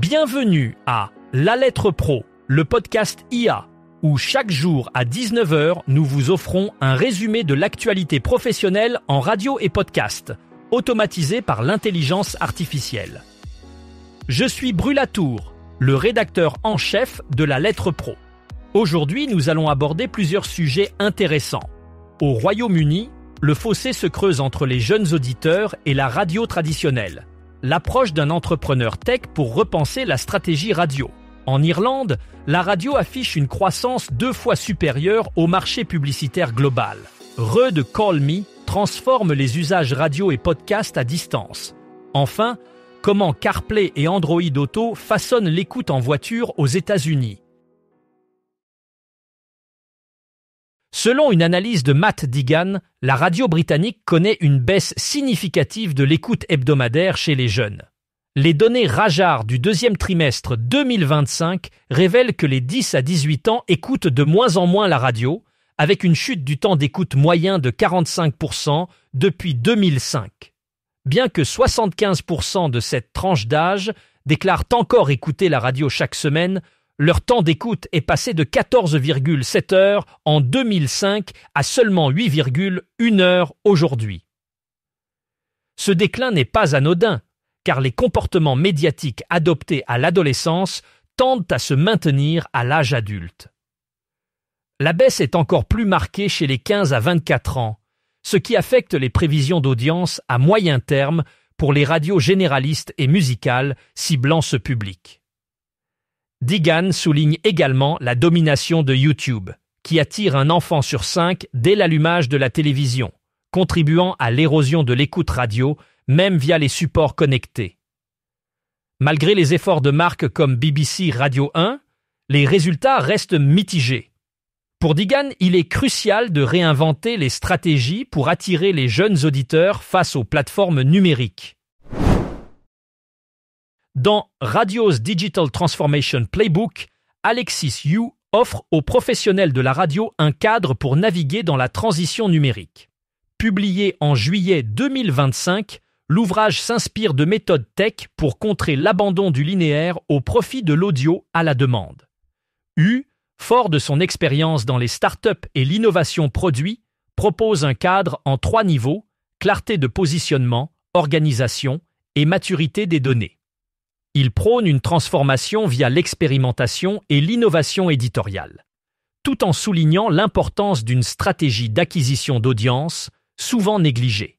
Bienvenue à La Lettre Pro, le podcast IA, où chaque jour à 19h, nous vous offrons un résumé de l'actualité professionnelle en radio et podcast, automatisé par l'intelligence artificielle. Je suis Brulatour, le rédacteur en chef de La Lettre Pro. Aujourd'hui, nous allons aborder plusieurs sujets intéressants. Au Royaume-Uni, le fossé se creuse entre les jeunes auditeurs et la radio traditionnelle. L'approche d'un entrepreneur tech pour repenser la stratégie radio. En Irlande, la radio affiche une croissance 2 fois supérieure au marché publicitaire global. Rud Call Me transforme les usages radio et podcast à distance. Enfin, comment CarPlay et Android Auto façonnent l'écoute en voiture aux États-Unis. Selon une analyse de Matt Deegan, la radio britannique connaît une baisse significative de l'écoute hebdomadaire chez les jeunes. Les données Rajar du deuxième trimestre 2025 révèlent que les 10 à 18 ans écoutent de moins en moins la radio, avec une chute du temps d'écoute moyen de 45% depuis 2005. Bien que 75% de cette tranche d'âge déclarent encore écouter la radio chaque semaine, leur temps d'écoute est passé de 14,7 heures en 2005 à seulement 8,1 heures aujourd'hui. Ce déclin n'est pas anodin, car les comportements médiatiques adoptés à l'adolescence tendent à se maintenir à l'âge adulte. La baisse est encore plus marquée chez les 15 à 24 ans, ce qui affecte les prévisions d'audience à moyen terme pour les radios généralistes et musicales ciblant ce public. Deegan souligne également la domination de YouTube, qui attire un enfant sur 5 dès l'allumage de la télévision, contribuant à l'érosion de l'écoute radio, même via les supports connectés. Malgré les efforts de marques comme BBC Radio 1, les résultats restent mitigés. Pour Deegan, il est crucial de réinventer les stratégies pour attirer les jeunes auditeurs face aux plateformes numériques. Dans Radio's Digital Transformation Playbook, Alexis Yu offre aux professionnels de la radio un cadre pour naviguer dans la transition numérique. Publié en juillet 2025, l'ouvrage s'inspire de méthodes tech pour contrer l'abandon du linéaire au profit de l'audio à la demande. Yu, fort de son expérience dans les startups et l'innovation produit, propose un cadre en 3 niveaux: clarté de positionnement, organisation et maturité des données. Il prône une transformation via l'expérimentation et l'innovation éditoriale, tout en soulignant l'importance d'une stratégie d'acquisition d'audience, souvent négligée.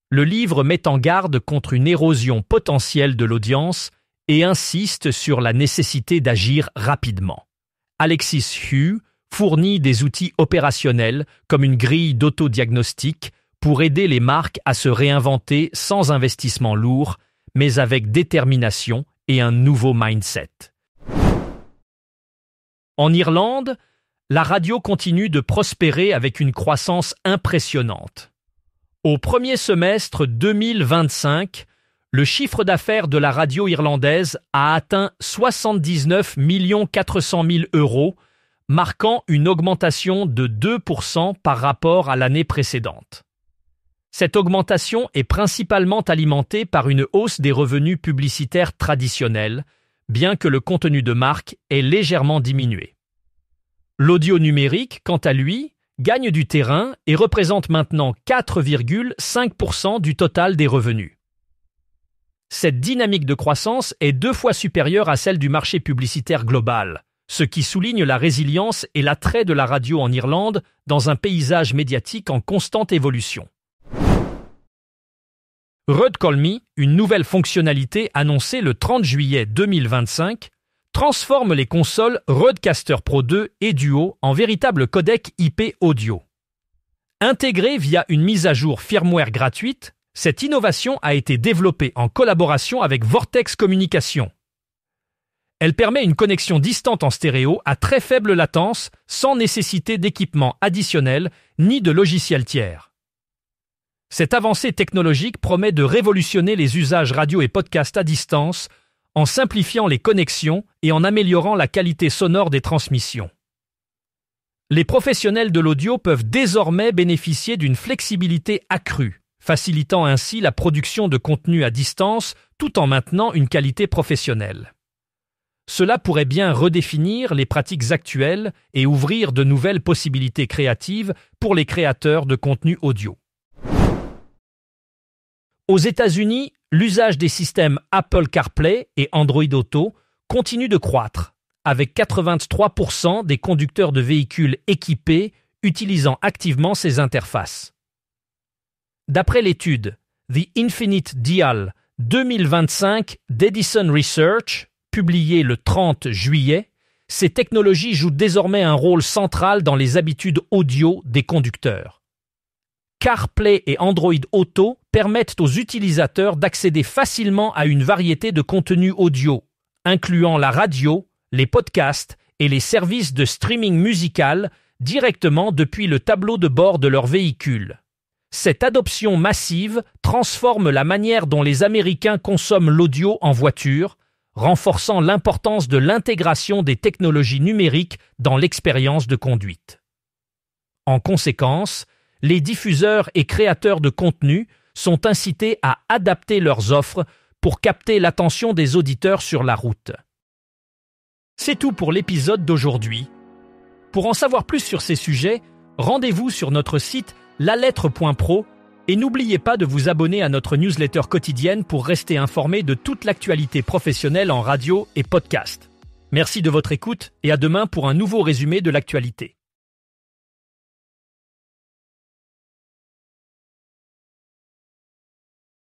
Le livre met en garde contre une érosion potentielle de l'audience et insiste sur la nécessité d'agir rapidement. Alexis Yu fournit des outils opérationnels comme une grille d'autodiagnostic pour aider les marques à se réinventer sans investissement lourd, mais avec détermination et un nouveau mindset. En Irlande, la radio continue de prospérer avec une croissance impressionnante. Au premier semestre 2025, le chiffre d'affaires de la radio irlandaise a atteint 79 400 000 €, marquant une augmentation de 2% par rapport à l'année précédente. Cette augmentation est principalement alimentée par une hausse des revenus publicitaires traditionnels, bien que le contenu de marque ait légèrement diminué. L'audio numérique, quant à lui, gagne du terrain et représente maintenant 4,5% du total des revenus. Cette dynamique de croissance est 2 fois supérieure à celle du marché publicitaire global, ce qui souligne la résilience et l'attrait de la radio en Irlande dans un paysage médiatique en constante évolution. Rud Call Me, une nouvelle fonctionnalité annoncée le 30 juillet 2025, transforme les consoles Rodecaster Pro 2 et Duo en véritables codecs IP audio. Intégrée via une mise à jour firmware gratuite, cette innovation a été développée en collaboration avec Vortex Communication. Elle permet une connexion distante en stéréo à très faible latence sans nécessité d'équipement additionnel ni de logiciel tiers. Cette avancée technologique promet de révolutionner les usages radio et podcast à distance en simplifiant les connexions et en améliorant la qualité sonore des transmissions. Les professionnels de l'audio peuvent désormais bénéficier d'une flexibilité accrue, facilitant ainsi la production de contenu à distance tout en maintenant une qualité professionnelle. Cela pourrait bien redéfinir les pratiques actuelles et ouvrir de nouvelles possibilités créatives pour les créateurs de contenu audio. Aux États-Unis, l'usage des systèmes Apple CarPlay et Android Auto continue de croître, avec 83% des conducteurs de véhicules équipés utilisant activement ces interfaces. D'après l'étude The Infinite Dial 2025 d'Edison Research, publiée le 30 juillet, ces technologies jouent désormais un rôle central dans les habitudes audio des conducteurs. CarPlay et Android Auto permettent aux utilisateurs d'accéder facilement à une variété de contenus audio, incluant la radio, les podcasts et les services de streaming musical directement depuis le tableau de bord de leur véhicule. Cette adoption massive transforme la manière dont les Américains consomment l'audio en voiture, renforçant l'importance de l'intégration des technologies numériques dans l'expérience de conduite. En conséquence, les diffuseurs et créateurs de contenu sont incités à adapter leurs offres pour capter l'attention des auditeurs sur la route. C'est tout pour l'épisode d'aujourd'hui. Pour en savoir plus sur ces sujets, rendez-vous sur notre site lalettre.pro et n'oubliez pas de vous abonner à notre newsletter quotidienne pour rester informé de toute l'actualité professionnelle en radio et podcast. Merci de votre écoute et à demain pour un nouveau résumé de l'actualité.